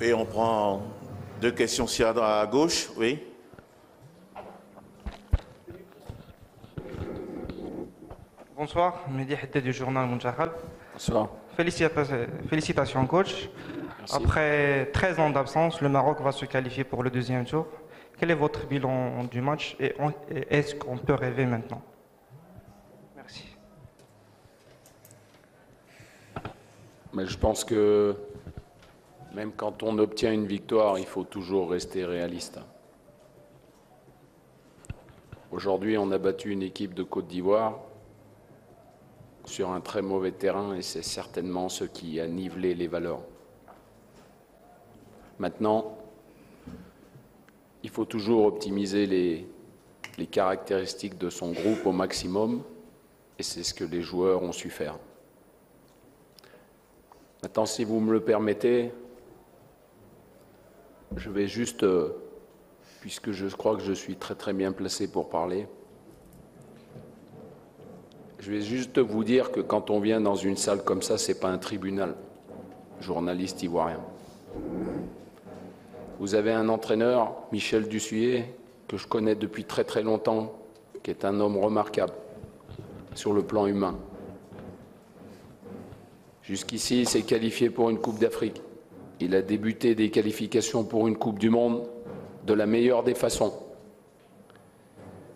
Et on prend deux questions ci à gauche, oui. Bonsoir, Mehdi Haddad du journal Mounjahal. Bonsoir. Félicitations coach. Merci. Après 13 ans d'absence, le Maroc va se qualifier pour le deuxième tour. Quel est votre bilan du match et est-ce qu'on peut rêver maintenant? Merci. Mais je pense que même quand on obtient une victoire, il faut toujours rester réaliste. Aujourd'hui, on a battu une équipe de Côte d'Ivoire sur un très mauvais terrain et c'est certainement ce qui a nivelé les valeurs. Maintenant, il faut toujours optimiser les caractéristiques de son groupe au maximum et c'est ce que les joueurs ont su faire. Maintenant, si vous me le permettez, je vais juste, puisque je crois que je suis très bien placé pour parler, je vais juste vous dire que quand on vient dans une salle comme ça, ce n'est pas un tribunal, journaliste ivoirien. Vous avez un entraîneur, Michel Dussuyer, que je connais depuis très longtemps, qui est un homme remarquable sur le plan humain. Jusqu'ici, il s'est qualifié pour une Coupe d'Afrique. Il a débuté des qualifications pour une Coupe du Monde de la meilleure des façons.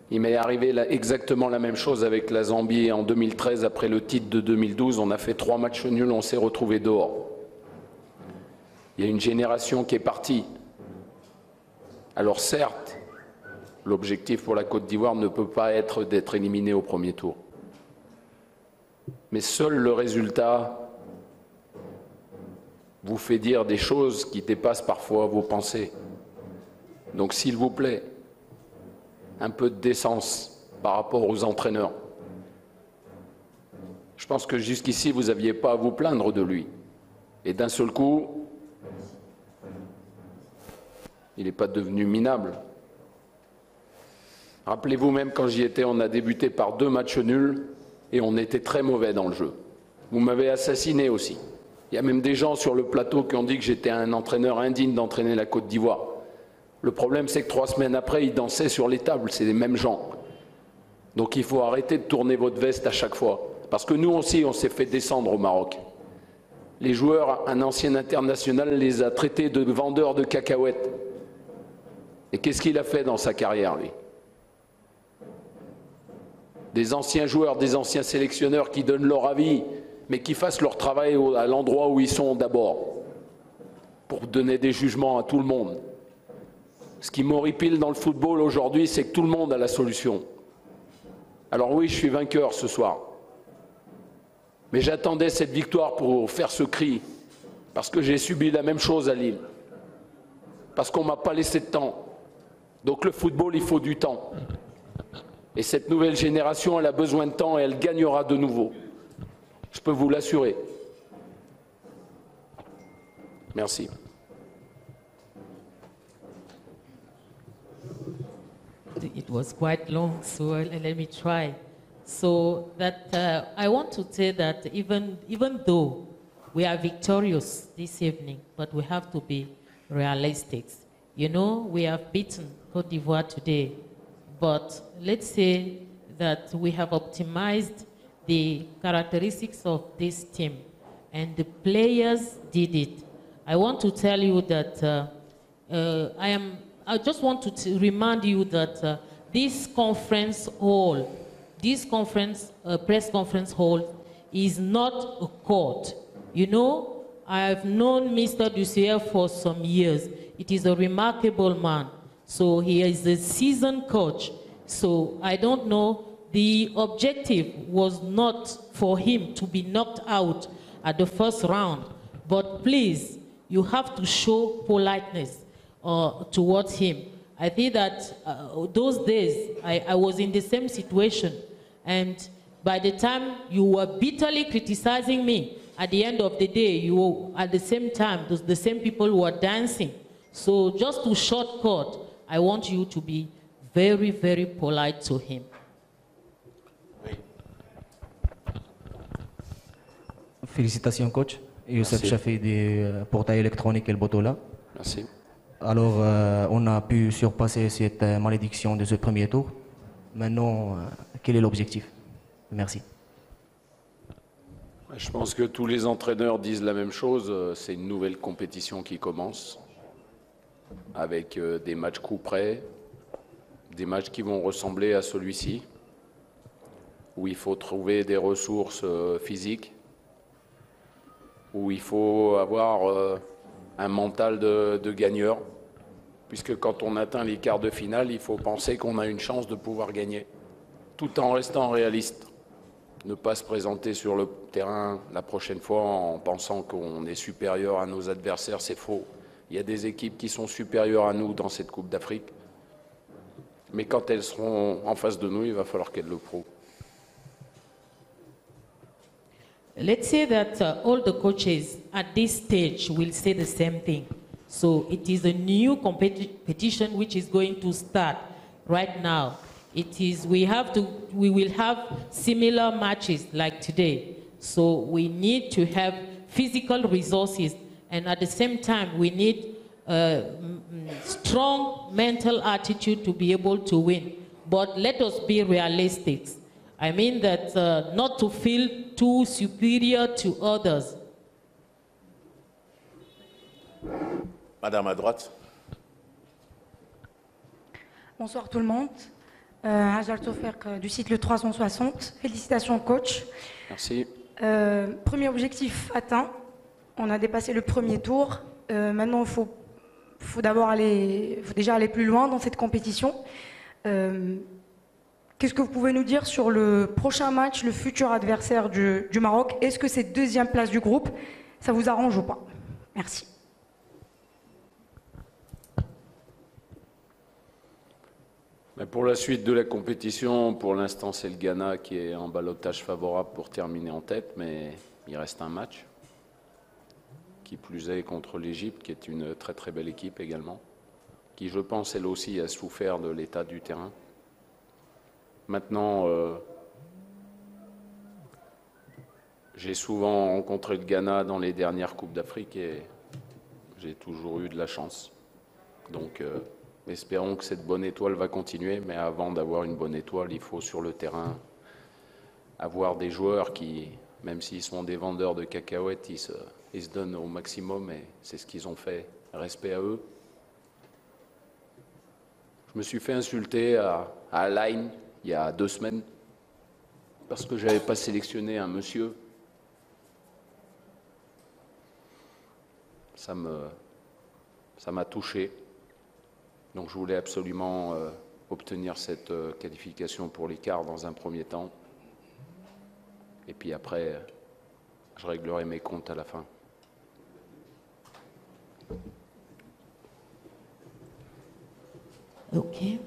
Il m'est arrivé là exactement la même chose avec la Zambie en 2013, après le titre de 2012. On a fait 3 matchs nuls, on s'est retrouvés dehors. Il y a une génération qui est partie. Alors certes, l'objectif pour la Côte d'Ivoire ne peut pas être d'être éliminé au premier tour. Mais seul le résultat vous fait dire des choses qui dépassent parfois vos pensées. Donc s'il vous plaît, un peu de décence par rapport aux entraîneurs. Je pense que jusqu'ici, vous n'aviez pas à vous plaindre de lui. Et d'un seul coup, il n'est pas devenu minable. Rappelez-vous même quand j'y étais, on a débuté par 2 matchs nuls et on était très mauvais dans le jeu. Vous m'avez assassiné aussi. Il y a même des gens sur le plateau qui ont dit que j'étais un entraîneur indigne d'entraîner la Côte d'Ivoire. Le problème, c'est que 3 semaines après, ils dansaient sur les tables, c'est les mêmes gens. Donc il faut arrêter de tourner votre veste à chaque fois. Parce que nous aussi, on s'est fait descendre au Maroc. Les joueurs, un ancien international les a traités de vendeurs de cacahuètes. Et qu'est-ce qu'il a fait dans sa carrière, lui? Des anciens joueurs, des anciens sélectionneurs qui donnent leur avis, mais qui fassent leur travail à l'endroit où ils sont d'abord, pour donner des jugements à tout le monde. Ce qui m'horripile dans le football aujourd'hui, c'est que tout le monde a la solution. Alors oui, je suis vainqueur ce soir. Mais j'attendais cette victoire pour faire ce cri, parce que j'ai subi la même chose à Lille. Parce qu'on ne m'a pas laissé de temps. Donc le football, il faut du temps. Et cette nouvelle génération, elle a besoin de temps et elle gagnera de nouveau. Je peux vous l'assurer. Merci. It was quite long, so let me try. So that I want to say that even though we are victorious this evening, but we have to be realistic. You know, we have beaten Côte d'Ivoire today, but let's say that we have optimized the characteristics of this team, and the players did it. I want to tell you that I just want to remind you that this conference hall, press conference hall, is not a court. You know, I've known Mr. Dussuyer for some years. It is a remarkable man. So he is a seasoned coach. So I don't know, the objective was not for him to be knocked out at the first round. But please, you have to show politeness towards him. I think that those days, I was in the same situation. And by the time you were bitterly criticizing me, at the end of the day, you were, at the same time, the same people were dancing. So just to shortcut, I want you to be very, very polite to him. Félicitations coach. Youssef Chafi du portail électronique El Botola. Merci. Alors, on a pu surpasser cette malédiction de ce premier tour. Maintenant, quel est l'objectif? Merci. Je pense que tous les entraîneurs disent la même chose. C'est une nouvelle compétition qui commence avec des matchs coup près, des matchs qui vont ressembler à celui-ci, où il faut trouver des ressources physiques, où il faut avoir un mental de gagneur, puisque quand on atteint les quarts de finale, il faut penser qu'on a une chance de pouvoir gagner, tout en restant réaliste. Ne pas se présenter sur le terrain la prochaine fois en pensant qu'on est supérieur à nos adversaires, c'est faux. Il y a des équipes qui sont supérieures à nous dans cette Coupe d'Afrique, mais quand elles seront en face de nous, il va falloir qu'elles le prouvent. Let's say that all the coaches at this stage will say the same thing. So it is a new competition which is going to start right now. It is, we will have similar matches like today. So we need to have physical resources, and at the same time, we need a strong mental attitude to be able to win. But let us be realistic. I mean that not to feel too superior to others. Madame à droite. Bonsoir tout le monde. Hajar Toufek du site Le 360. Félicitations coach. Merci. Premier objectif atteint. On a dépassé le premier tour. Maintenant, il faut déjà aller plus loin dans cette compétition. Qu'est-ce que vous pouvez nous dire sur le prochain match, le futur adversaire du Maroc? Est-ce que cette deuxième place du groupe, ça vous arrange ou pas? Merci. Mais pour la suite de la compétition, pour l'instant, c'est le Ghana qui est en ballottage favorable pour terminer en tête, mais il reste un match, qui plus est contre l'Égypte, qui est une très très belle équipe également, qui je pense elle aussi a souffert de l'état du terrain. Maintenant, j'ai souvent rencontré le Ghana dans les dernières Coupes d'Afrique et j'ai toujours eu de la chance. Donc, espérons que cette bonne étoile va continuer, mais avant d'avoir une bonne étoile, il faut sur le terrain avoir des joueurs qui, même s'ils sont des vendeurs de cacahuètes, ils se donnent au maximum et c'est ce qu'ils ont fait. Respect à eux. Je me suis fait insulter à Line il y a 2 semaines parce que je n'avais pas sélectionné un monsieur. Ça m'a touché. Donc je voulais absolument obtenir cette qualification pour les quarts dans un premier temps. Et puis après, je réglerai mes comptes à la fin. Okay.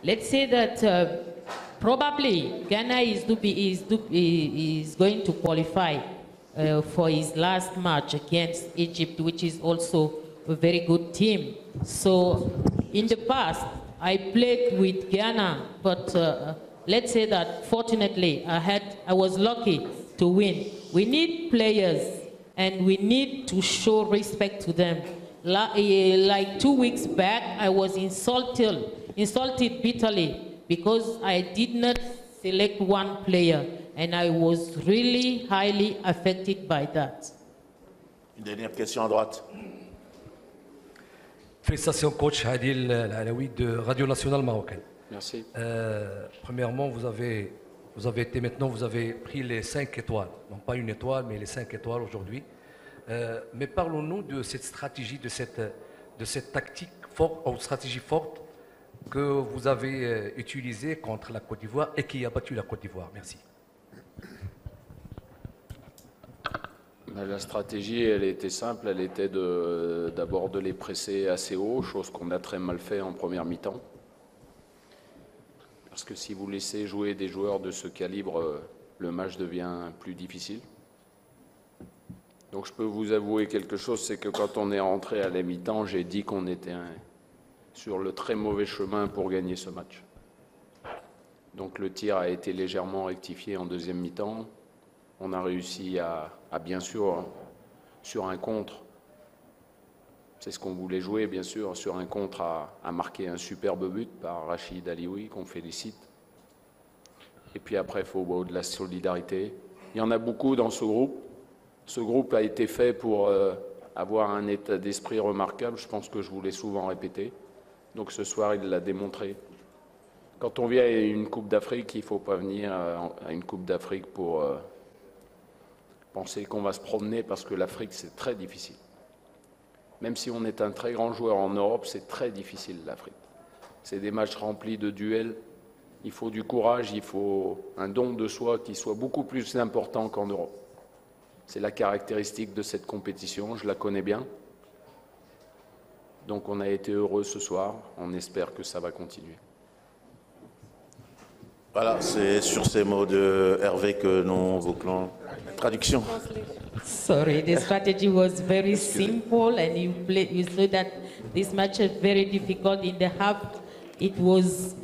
Let's say that probably Ghana is going to qualify for his last match against Egypt, which is also a very good team. So in the past, I played with Ghana, but let's say that fortunately I was lucky to win. We need players and we need to show respect to them. Like 2 weeks back, I was insulted bitterly because I did not select one player, and I was really highly affected by that. Une dernière question à droite. Félicitations coach Adil Alaoui de Radio Nationale Marocaine. Merci. Premièrement, vous avez pris les 5 étoiles, non pas une étoile, mais les 5 étoiles aujourd'hui. Mais parlons-nous de cette stratégie, de cette tactique forte, ou stratégie forte que vous avez utilisée contre la Côte d'Ivoire et qui a battu la Côte d'Ivoire. Merci. La stratégie, elle était simple, elle était d'abord de les presser assez haut, chose qu'on a très mal fait en première mi-temps. Parce que si vous laissez jouer des joueurs de ce calibre, le match devient plus difficile. Donc je peux vous avouer quelque chose, c'est que quand on est rentré à la mi-temps, j'ai dit qu'on était sur le très mauvais chemin pour gagner ce match. Donc le tir a été légèrement rectifié en deuxième mi-temps. On a réussi à bien sûr, sur un contre, C'est ce qu'on voulait jouer, bien sûr, sur un contre à marquer un superbe but par Rachid Alioui, qu'on félicite. Et puis après, il faut de la solidarité. Il y en a beaucoup dans ce groupe. Ce groupe a été fait pour avoir un état d'esprit remarquable. Je pense que je vous l'ai souvent répété. Donc ce soir, il l'a démontré. Quand on vient à une Coupe d'Afrique, il ne faut pas venir à une Coupe d'Afrique pour penser qu'on va se promener, parce que l'Afrique, c'est très difficile. Même si on est un très grand joueur en Europe, c'est très difficile l'Afrique. C'est des matchs remplis de duels. Il faut du courage, il faut un don de soi qui soit beaucoup plus important qu'en Europe. C'est la caractéristique de cette compétition, je la connais bien. Donc on a été heureux ce soir, on espère que ça va continuer. Voilà, c'est sur ces mots de Hervé que nous bouclons. Traduction. Sorry, the strategy was very simple, and you know that this match is very difficult. In the half, it was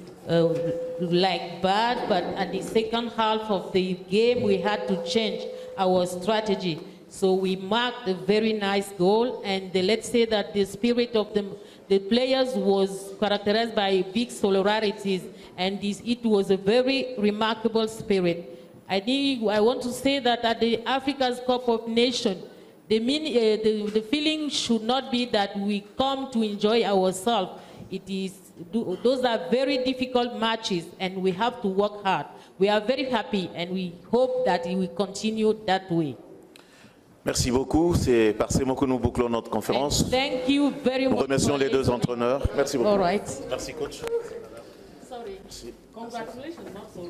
like bad, but at the second half of the game, we had to change our strategy. So we marked a very nice goal, and let's say that the spirit of the players was characterized by big solidarities, and it was a very remarkable spirit. I want to say that at the Africa's Cup of Nations, the feeling should not be that we come to enjoy ourselves. Those are very difficult matches, and we have to work hard. We are very happy, and we hope that it will continue that way. Merci beaucoup. C'est par ces mots que nous bouclons notre conférence. And thank you very much. Nous remercions les deux entraîneurs. Merci beaucoup. All right. Merci, coach. Sorry. Congratulations. Not sorry.